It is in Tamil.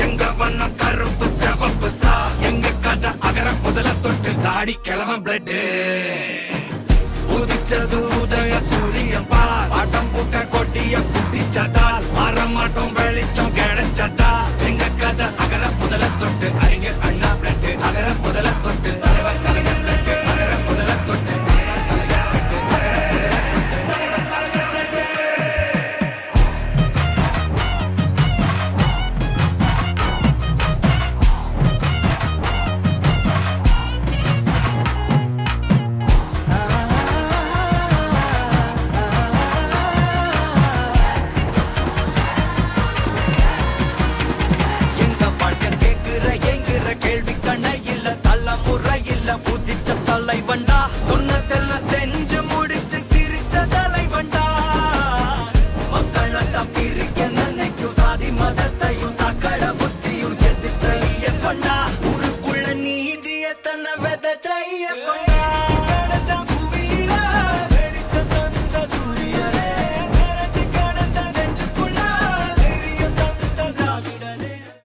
எங்க வண்ணம் கருப்பு செவப்பு சா எங்க கதை அகர முதல தொட்டு தாடி கிளம்ப பிளட் உதிச்சது உதய சூரியன் பார் ஆட்டம் பூட்ட கொட்டிய குட்டிச்சதால் மாறமாட்டோம் வெளிச்சம் கிடைச்சதா எங்க கதை அகர முதல தொட்டு அறிஞர் அண்ணா பிளட் அகர முதல தொட்டு தலைவர் கலைஞர் பிளட் அகர முதல தொட்டு கேள்வி கண்ண இல்ல தள்ள முறை இல்ல புதிச்ச தலைவண்டா சொன்னதில்